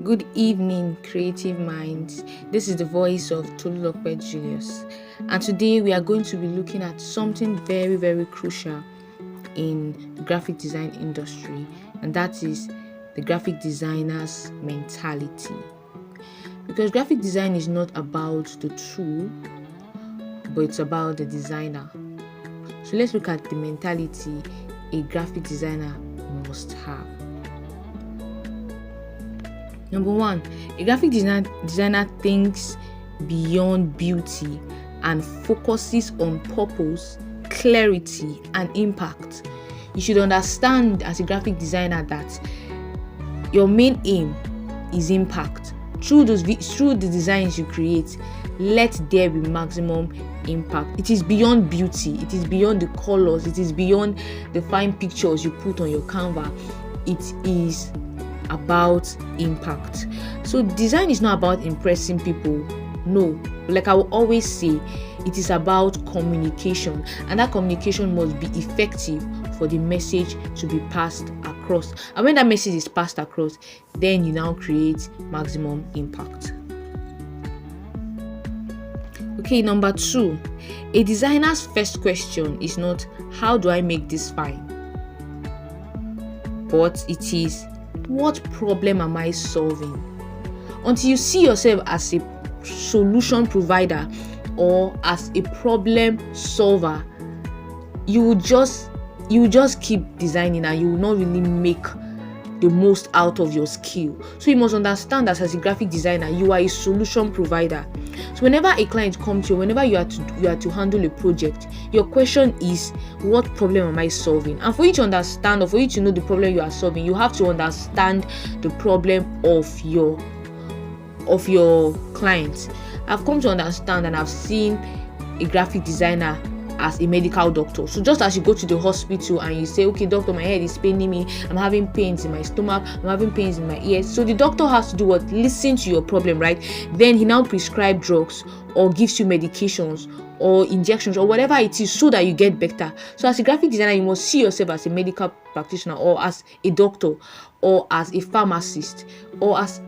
Good evening, creative minds. This is the voice of Tolulope Julius, and today we are going to be looking at something very, very crucial in the graphic design industry, and that is the graphic designer's mentality. Because graphic design is not about the tool, but it's about the designer. So let's look at the mentality a graphic designer must have. Number one, a graphic designer thinks beyond beauty and focuses on purpose, clarity, and impact. You should understand as a graphic designer that your main aim is impact. Through the designs you create, let there be maximum impact. It is beyond beauty, it is beyond the colors, it is beyond the fine pictures you put on your canvas. It is about impact. So design is not about impressing people. No, like I will always say, it is about communication, and that communication must be effective for the message to be passed across. And when that message is passed across, then you now create maximum impact. Okay, number two, a designer's first question is not how do I make this fine, but it is what problem am I solving? Until you see yourself as a solution provider or as a problem solver, you will just keep designing and you will not really make the most out of your skill. So you must understand that as a graphic designer, you are a solution provider. So whenever a client comes to you, whenever you are to handle a project, your question is, what problem am I solving? And for you to understand, or for you to know the problem you are solving, you have to understand the problem of your client. I've come to understand and I've seen a graphic designer as a medical doctor. So just as you go to the hospital and you say, okay, doctor, my head is paining me, I'm having pains in my stomach, I'm having pains in my ears. So the doctor has to do what? Listen to your problem, right? Then he now prescribes drugs or gives you medications or injections or whatever it is so that you get better. So as a graphic designer, you must see yourself as a medical practitioner or as a doctor or as a pharmacist or as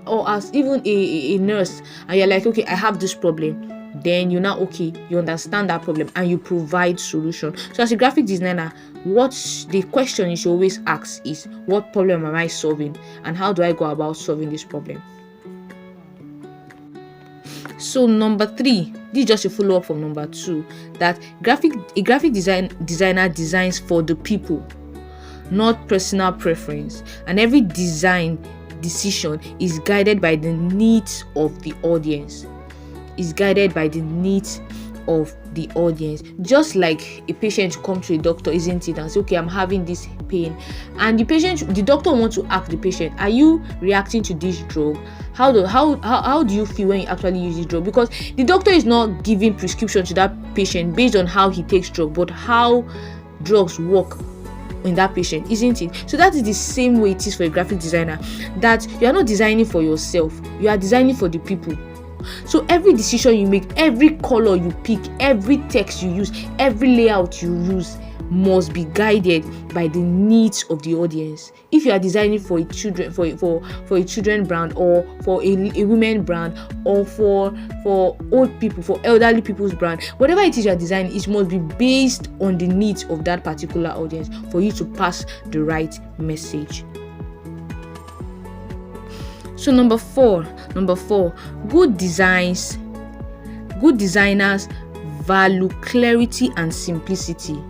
even a nurse, and you're like, okay, I have this problem. Then you understand that problem and you provide solution. So as a graphic designer, what the question you should always ask is, what problem am I solving and how do I go about solving this problem? So number three, this is just a follow-up from number two, that a graphic designer designs for the people, not personal preference, and every design decision is guided by the needs of the audience. Just like a patient come to a doctor, isn't it, and say, okay, I'm having this pain, and the doctor wants to ask the patient, are you reacting to this drug? How do you feel when you actually use this drug? Because the doctor is not giving prescription to that patient based on how he takes drug, but how drugs work in that patient, isn't it? So that is the same way it is for a graphic designer, that you are not designing for yourself, you are designing for the people. So every decision you make, every color you pick, every text you use, every layout you use must be guided by the needs of the audience. If you are designing for a children brand, or for a women brand, or for old people, for elderly people's brand, whatever it is you are designing, it must be based on the needs of that particular audience for you to pass the right message. So number four, good designers value clarity and simplicity,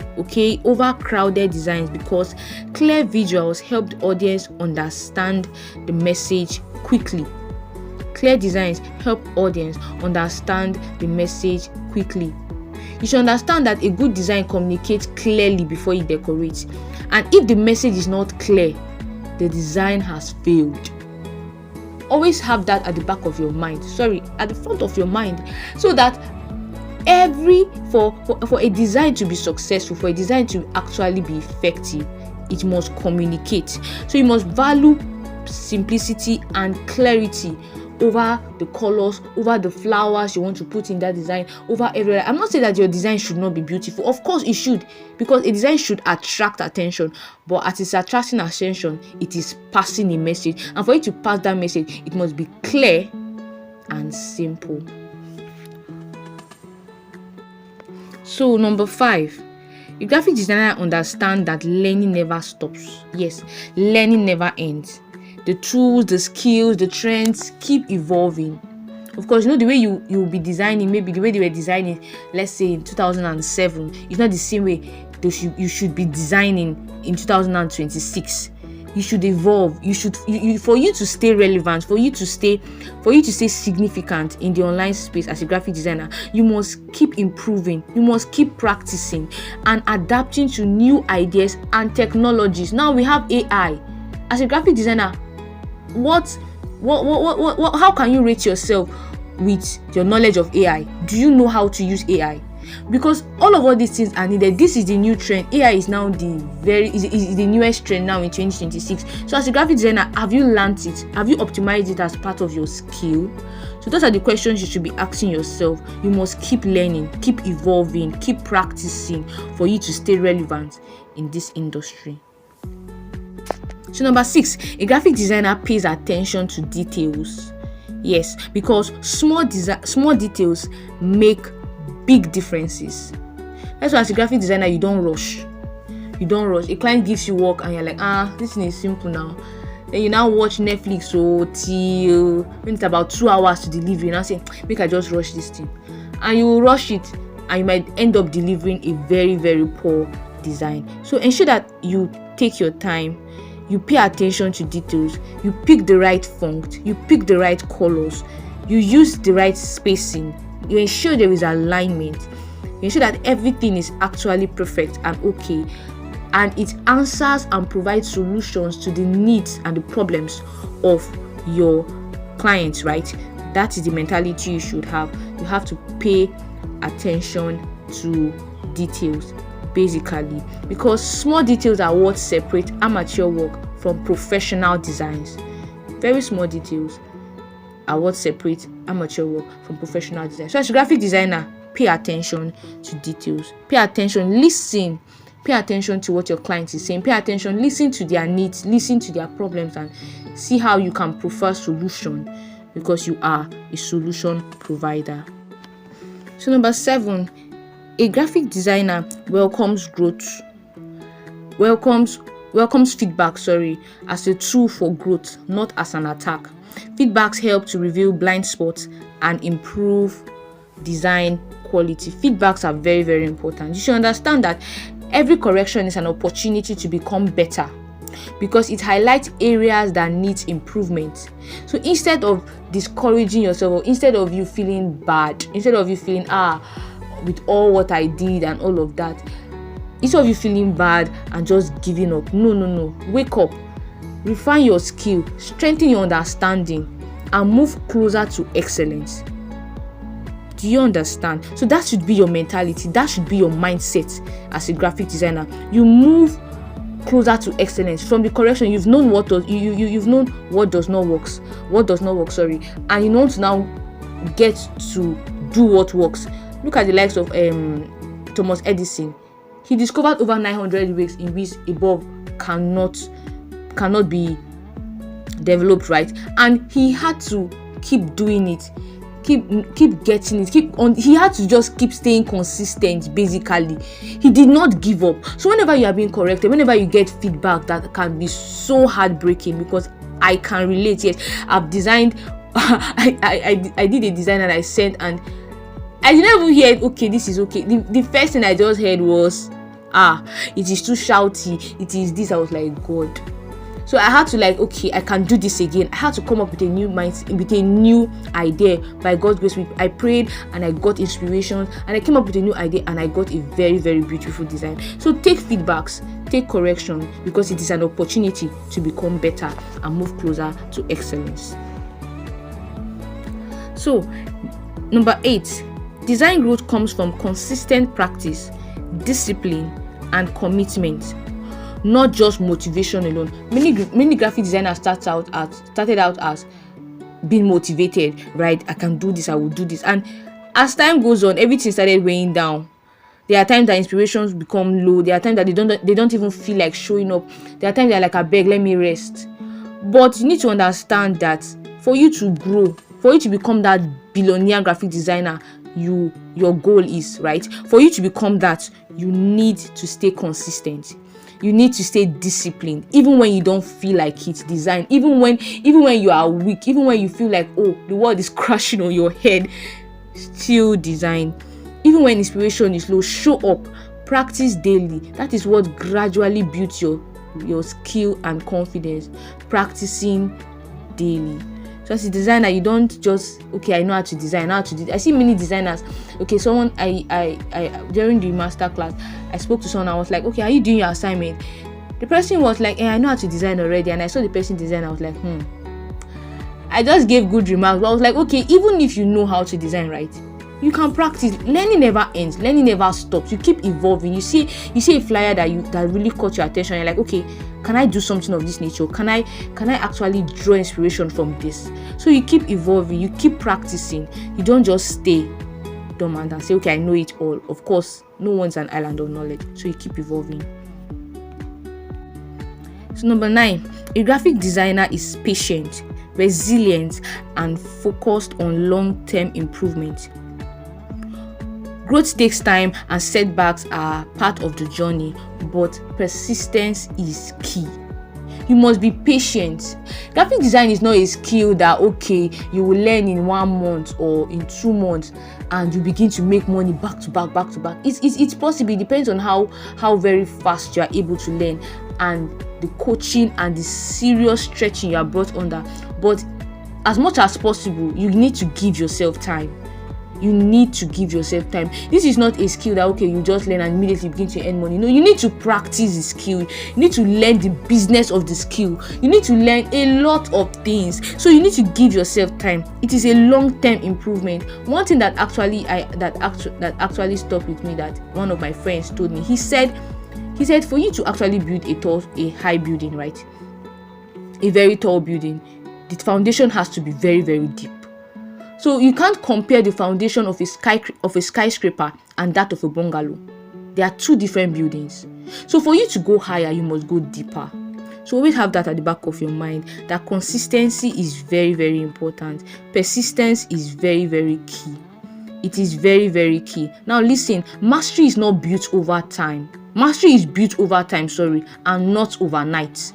over crowded designs, because clear visuals help the audience understand the message quickly. Clear designs help audience understand the message quickly. You should understand that a good design communicates clearly before it decorates, and if the message is not clear, the design has failed. Always have that at the back of your mind, at the front of your mind, so that for a design to be successful, for a design to actually be effective, it must communicate. So you must value simplicity and clarity over the colors, over the flowers you want to put in that design, over everywhere. I'm not saying that your design should not be beautiful. Of course it should, because a design should attract attention, but as it's attracting attention, it is passing a message, and for it to pass that message, it must be clear and simple. So number 5, a graphic designer understands that learning never stops. Yes, learning never ends. The tools, the skills, the trends keep evolving. Of course, the way you will be designing, maybe the way they were designing, let's say in 2007, is not the same way you should be designing in 2026. You should evolve. For you to stay relevant, for you to stay significant in the online space as a graphic designer, you must keep improving. You must keep practicing and adapting to new ideas and technologies. Now we have AI. As a graphic designer, how can you rate yourself with your knowledge of AI? Do you know how to use AI? Because all these things are needed. This is the new trend. AI is now the newest trend now in 2026. So as a graphic designer, have you learned it? Have you optimized it as part of your skill? So those are the questions you should be asking yourself. You must keep learning, keep evolving, keep practicing for you to stay relevant in this industry. So number 6, a graphic designer pays attention to details. Yes, because small details make big differences. That's why as a graphic designer, you don't rush. A client gives you work and you're like, this thing is simple now. Then you now watch Netflix till when it's about 2 hours to deliver, you now say, make I just rush this thing. And you rush it and you might end up delivering a very, very poor design. So ensure that you take your time, you pay attention to details, you pick the right font, you pick the right colors, you use the right spacing, you ensure there is alignment, you ensure that everything is actually perfect and okay, and it answers and provides solutions to the needs and the problems of your clients, right? That is the mentality you should have. You have to pay attention to details, basically, because small details are what separate amateur work from professional designs. Very small details are what separate amateur work from professional design. So as a graphic designer, pay attention to details. Pay attention, listen. Pay attention to what your client is saying. Pay attention, listen to their needs, listen to their problems, and see how you can provide solution, because you are a solution provider. So number 7, a graphic designer welcomes growth. Welcomes feedback, as a tool for growth, not as an attack. Feedbacks help to reveal blind spots and improve design quality. Feedbacks are very, very important. You should understand that every correction is an opportunity to become better, because it highlights areas that need improvement. So instead of discouraging yourself, or instead of you feeling bad, instead of you feeling with all what I did and all of that, instead of you feeling bad and just giving up, no, wake up, refine your skill, strengthen your understanding, and move closer to excellence. Do you understand? So that should be your mentality, that should be your mindset as a graphic designer. You move closer to excellence. From the correction, you've known you've known what does not work, and you know to now get to do what works. Look at the likes of Thomas Edison. He discovered over 900 ways in which a bulb cannot be developed, right? And he had to keep doing it, keep getting it, he had to just keep staying consistent. Basically, he did not give up. So whenever you are being corrected, whenever you get feedback, that can be so heartbreaking, because I can relate. Yes, I've designed I did a design and I sent, and I didn't even hear, okay, this is okay. The first thing I just heard was, it is too shouty, it is this. I was like, God. So I had to okay, I can do this again. I had to come up with a new idea. By God's grace, I prayed and I got inspiration, and I came up with a new idea, and I got a very, very beautiful design. So take feedbacks, take correction, because it is an opportunity to become better and move closer to excellence. So number 8, design growth comes from consistent practice, discipline, and commitment, not just motivation alone. Many graphic designers started out as being motivated, right? I can do this, I will do this. And as time goes on, everything started weighing down. There are times that inspirations become low. There are times that they don't even feel like showing up. There are times they're like, I beg, let me rest. But you need to understand that for you to grow, for you to become that billionaire graphic designer your goal is, right? For you to become that, you need to stay consistent. You need to stay disciplined, even when you don't feel like it. Design, even when you are weak, even when you feel like, oh, the world is crashing on your head, still design. Even when inspiration is low, show up, practice daily. That is what gradually builds your skill and confidence. Practicing daily. So as a designer, you don't just, okay, I know how to design, I know how to do this. I see many designers. Okay, someone I during the master class, I spoke to someone. I was like, okay, are you doing your assignment? The person was like, I know how to design already. And I saw the person design. I was like, I just gave good remarks. But I was like, okay, even if you know how to design, right, you can practice. Learning never ends. Learning never stops. You keep evolving. You see a flyer that really caught your attention. You're like, okay, can I do something of this nature? Can I actually draw inspiration from this? So you keep evolving. You keep practicing. You don't just stay dormant and say, okay, I know it all. Of course, no one's an island of knowledge. So you keep evolving. So number 9, a graphic designer is patient, resilient, and focused on long-term improvement. Growth takes time and setbacks are part of the journey, but persistence is key. You must be patient. Graphic design is not a skill that, okay, you will learn in 1 month or in 2 months and you begin to make money back to back. It's possible. It depends on how very fast you are able to learn and the coaching and the serious stretching you are brought under. But as much as possible, you need to give yourself time. You need to give yourself time. This is not a skill that, okay, you just learn and immediately begin to earn money. No, you need to practice the skill. You need to learn the business of the skill. You need to learn a lot of things. So you need to give yourself time. It is a long-term improvement. One thing that actually stuck with me, that one of my friends told me, he said for you to actually build a high building, right? A very tall building, the foundation has to be very, very deep. So you can't compare the foundation of a skyscraper and that of a bungalow. They are two different buildings. So for you to go higher, you must go deeper. So always have that at the back of your mind, that consistency is very, very important. Persistence is very, very key. It is very, very key. Now listen, mastery is not built over time. Mastery is built over time, and not overnight.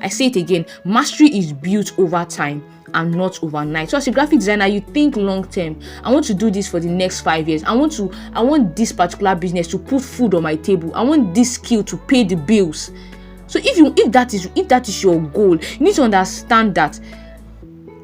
I say it again, mastery is built over time and not overnight. So as a graphic designer, you think long term. I want to do this for the next 5 years. I want this particular business to put food on my table. I want this skill to pay the bills. So if that is your goal, you need to understand that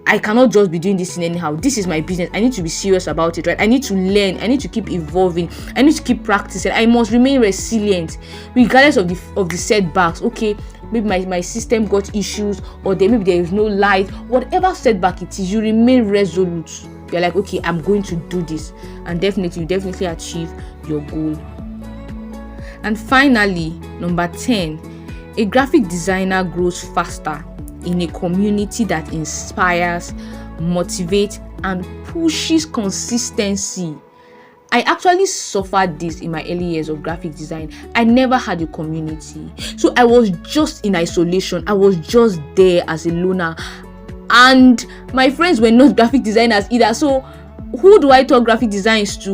I cannot just be doing this in anyhow. This is my business. I need to be serious about it, right? I need to learn. I need to keep evolving. I need to keep practicing. I must remain resilient regardless of the setbacks. Okay, maybe my system got issues, or maybe there is no light. Whatever setback it is, you remain resolute. You're like, okay, I'm going to do this, and you definitely achieve your goal. And finally, number 10, a graphic designer grows faster in a community that inspires, motivates, and pushes consistency. I actually suffered this in my early years of graphic design. I never had a community. So I was just in isolation. I was just there as a loner. And my friends were not graphic designers either. So who do I talk graphic designs to?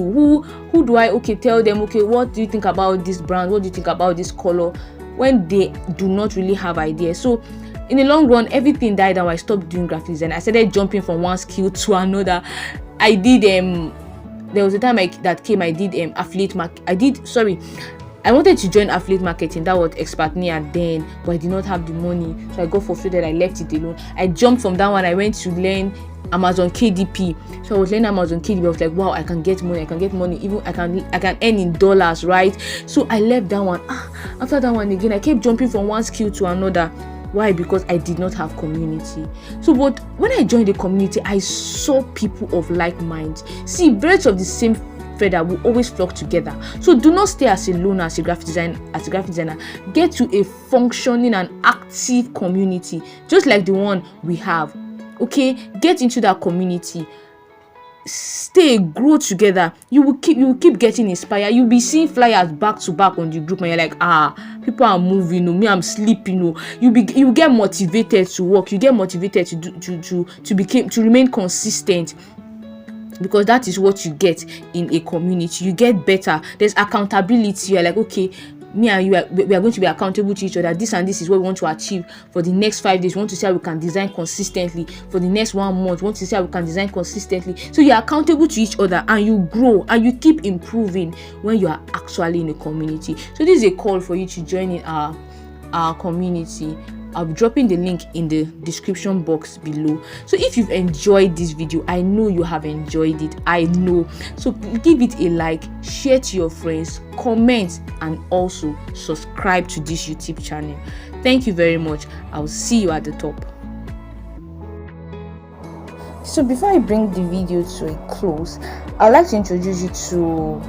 Who do I tell them, okay, what do you think about this brand? What do you think about this color? When they do not really have ideas. So in the long run, everything died down. I stopped doing graphic design. I started jumping from one skill to another. I did there was a time I did affiliate market. I wanted to join affiliate marketing. That was Expertnia then, but I did not have the money, so I got frustrated. I left it alone. I jumped from that one. I went to learn Amazon KDP. So I was learning Amazon KDP. I was like, wow, I can get money. Even I can earn in dollars, right? So I left that one. After that one again, I kept jumping from one skill to another. Why? Because I did not have community. So, but when I joined the community, I saw people of like minds. See, birds of the same feather will always flock together. So do not stay as a loner as a graphic designer. Get to a functioning and active community, just like the one we have. Okay, get into that community, stay, grow together. You will keep getting inspired. You'll be seeing flyers back to back on the group, and you're like, people are moving, me, I'm sleeping. You get motivated to work, you get motivated to remain consistent, because that is what you get in a community. You get better. There's accountability. You're like, okay, me and you we are going to be accountable to each other. This and this is what we want to achieve for the next 5 days. We want to see how we can design consistently. For the next 1 month, we want to see how we can design consistently. So you're accountable to each other, and you grow and you keep improving when you are actually in a community. So this is a call for you to join in our community. I'll be dropping the link in the description box below. So if you've enjoyed this video, I know you have enjoyed it, I know. So give it a like, share to your friends, comment, and also subscribe to this YouTube channel. Thank you very much. I'll see you at the top. So before I bring the video to a close, I'd like to introduce you to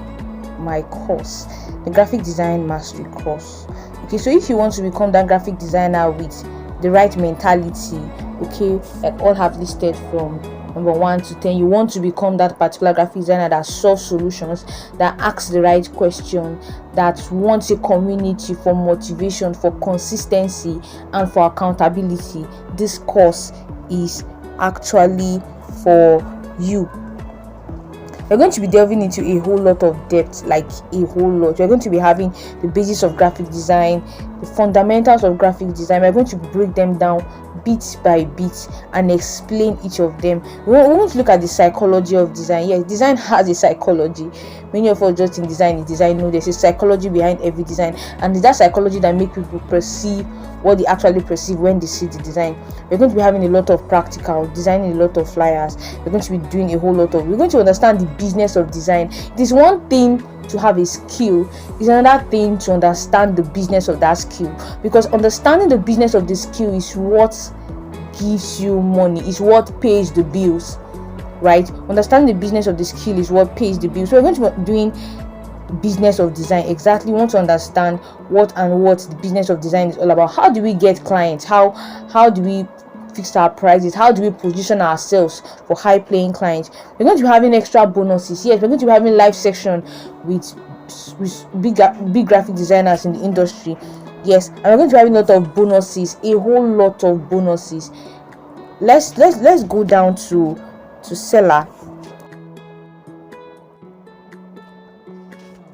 my course, the Graphic Design Mastery course. Okay, so if you want to become that graphic designer with the right mentality, okay, like all have listed from number 1 to 10, you want to become that particular graphic designer that solves solutions, that asks the right question, that wants a community for motivation, for consistency, and for accountability, this course is actually for you. We're going to be delving into a whole lot of depth, like a whole lot. We're going to be having the basis of graphic design, the fundamentals of graphic design. We're going to break them down bit by bit and explain each of them. We want to look at the psychology of design. Yes, design has a psychology. Many of us just in design no, there's a psychology behind every design, and it's that psychology that makes people perceive what they actually perceive when they see the design. We're going to be having a lot of practical, designing a lot of flyers. We're going to be doing a whole lot of, we're going to understand the business of design. It is one thing to have a skill, it's another thing to understand the business of that skill, because understanding the business of the skill is what gives you money, is what pays the bills, right? Understanding the business of the skill is what pays the bills. So we're going to be doing business of design. Exactly, we want to understand what the business of design is all about. How do we get clients? How do we fix our prices? How do we position ourselves for high paying clients? We're going to be having extra bonuses. Yes, we're going to be having live section with big graphic designers in the industry. Yes, and we're going to be having a lot of bonuses, a whole lot of bonuses. Let's go down to seller.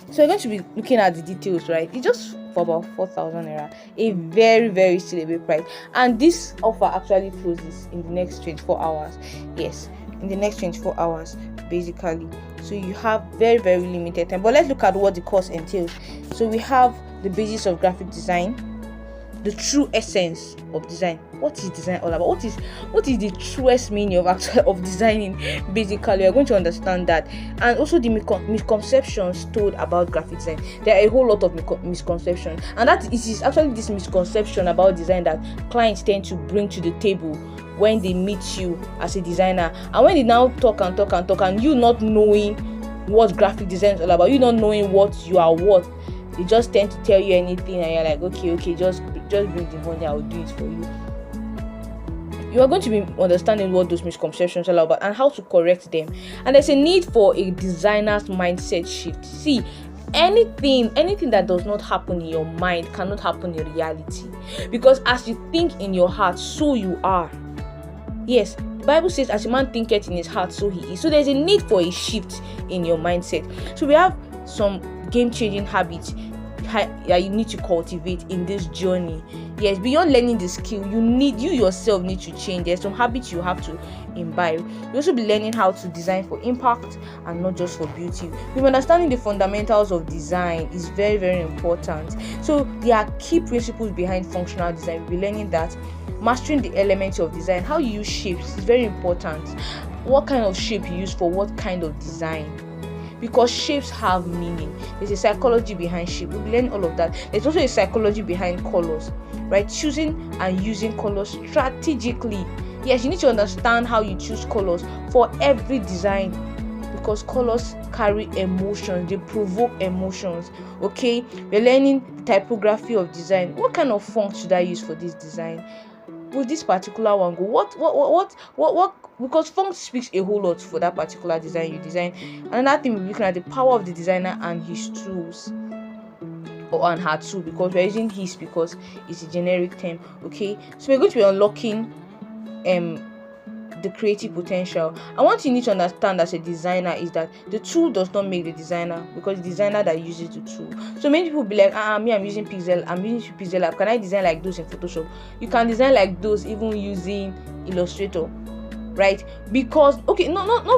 So we're going to be looking at the details, right? It's just for about 4,000 naira, a very, very sellable price. And this offer actually closes in the next 24 hours. Yes, in the next 24 hours, basically. So you have very, very limited time. But let's look at what the course entails. So we have the basis of graphic design, the true essence of design. What is design all about? What is the truest meaning of designing? Basically, we're going to understand that, and also the misconceptions told about graphic design. There are a whole lot of misconceptions, and that is actually this misconception about design that clients tend to bring to the table when they meet you as a designer, and when they now talk, and you not knowing what graphic design is all about, you not knowing what you are worth, they just tend to tell you anything, and you're like, okay, just bring the money, I'll do it for you. You are going to be understanding what those misconceptions are about and how to correct them. And there's a need for a designer's mindset shift. See, anything that does not happen in your mind cannot happen in reality, because as you think in your heart, so you are. Yes, the Bible says, as a man thinketh in his heart, so he is. So there's a need for a shift in your mindset. So we have some game-changing habits that you need to cultivate in this journey. Yes, beyond learning the skill, you yourself need to change. There's some habits you have to imbibe. You also be learning how to design for impact and not just for beauty. With understanding the fundamentals of design is very, very important. So there are key principles behind functional design. We'll be learning that. Mastering the elements of design, how you use shapes is very important. What kind of shape you use for what kind of design, because shapes have meaning. There's a psychology behind shape. We'll learn all of that. There's also a psychology behind colors, right? Choosing and using colors strategically. Yes, you need to understand how you choose colors for every design, because colors carry emotions, they provoke emotions. Okay, we're learning typography of design. What kind of font should I use for this design? with this particular one go? What? Because font speaks a whole lot for that particular design you design. Another thing, we're looking at the power of the designer and his tools, or and her tool, because we're using his because it's a generic term. Okay, so we're going to be unlocking the creative potential. And what you need to understand as a designer is that the tool does not make the designer, because the designer that uses the tool. So many people be like, I'm using Pixel app. Can I design like those in Photoshop? You can design like those even using Illustrator, right? Because not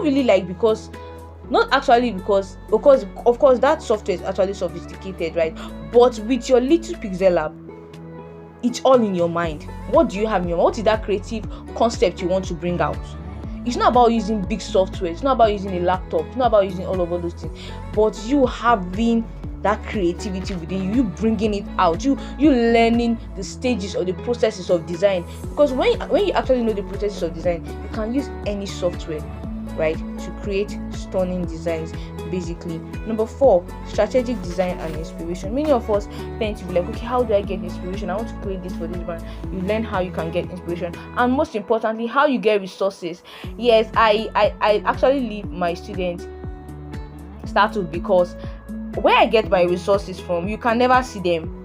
really, like, because not actually, because of course that software is actually sophisticated, right? But with your little Pixel app, it's all in your mind. What do you have in your mind? What is that creative concept you want to bring out? It's not about using big software. It's not about using a laptop. It's not about using all of those things. But you having that creativity within you, bringing it out, you learning the stages or the processes of design. Because when you actually know the processes of design, you can use any software, right, to create stunning designs, basically. Number 4, strategic design and inspiration. Many of us tend to be like, okay, how do I get inspiration? I want to create this for this brand. You learn how you can get inspiration, and most importantly, how you get resources. Yes, I actually leave my students startled, because where I get my resources from, you can never see them.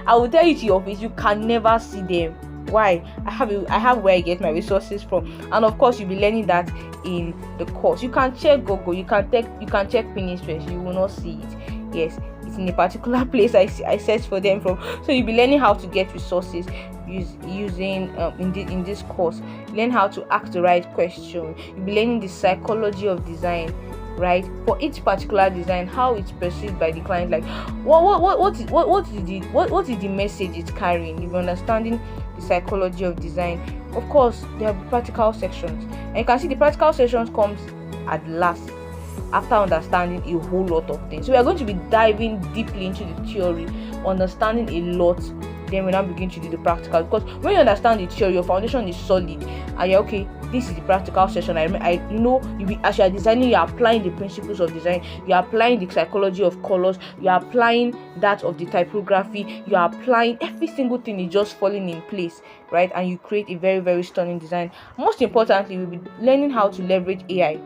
I will tell you to your face, you can never see them. Why? I have where I get my resources from, and of course you'll be learning that in the course. You can check Google, you can check Pinterest, you will not see it. Yes, it's in a particular place I search for them from. So you'll be learning how to get resources using in this course. Learn how to ask the right question. You'll be learning the psychology of design, right? For each particular design, how it's perceived by the client, like what is the message it's carrying. You're understanding the psychology of design. Of course, there are practical sections, and you can see the practical sections comes at last, after understanding a whole lot of things. So we are going to be diving deeply into the theory, understanding a lot, then we now begin to do the practical. Because when you understand the theory, your foundation is solid, and you're okay, this is the practical session. As you are designing, you are applying the principles of design, you are applying the psychology of colors, you are applying that of the typography, you are applying every single thing is just falling in place, right? And you create a very, very stunning design. Most importantly, we'll be learning how to leverage AI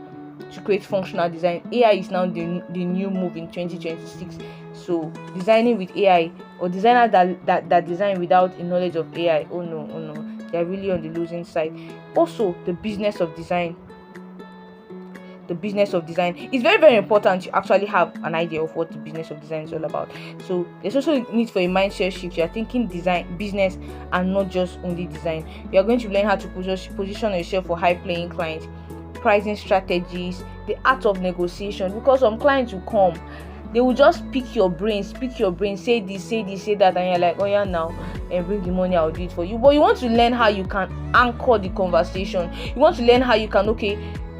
to create functional design. AI is now the new move in 2026. So designing with AI, or designers that design without a knowledge of AI, oh no, they're really on the losing side. Also, the business of design. It's very, very important to actually have an idea of what the business of design is all about. So there's also a need for a mindset shift. You are thinking design, business, and not just only design. You are going to learn how to position yourself for high paying clients, pricing strategies, the art of negotiation. Because some clients will come, they will just pick your brain, say this, say that, and you're like, oh yeah, now and bring the money, I'll do it for you. But you want to learn how you can anchor the conversation. You want to learn how you can,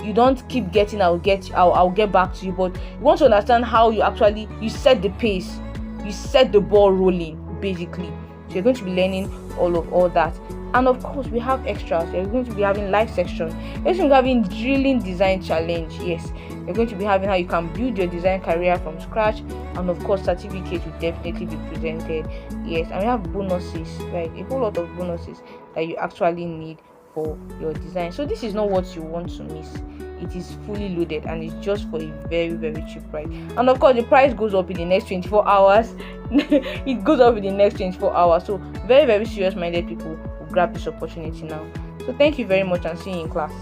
you don't keep getting I'll get back to you, but you want to understand how you set the pace, you set the ball rolling, basically. So you're going to be learning all that. And of course, we have extras. We're going to be having live section. We're going to be having drilling design challenge. Yes, we're going to be having how you can build your design career from scratch, and of course, certificates will definitely be presented. Yes, and we have bonuses, right? A whole lot of bonuses that you actually need for your design. So this is not what you want to miss. It is fully loaded, and it's just for a very, very cheap price. And of course, the price goes up in the next 24 hours. It goes up in the next 24 hours. So very, very serious minded people will grab this opportunity now. So thank you very much, and see you in class.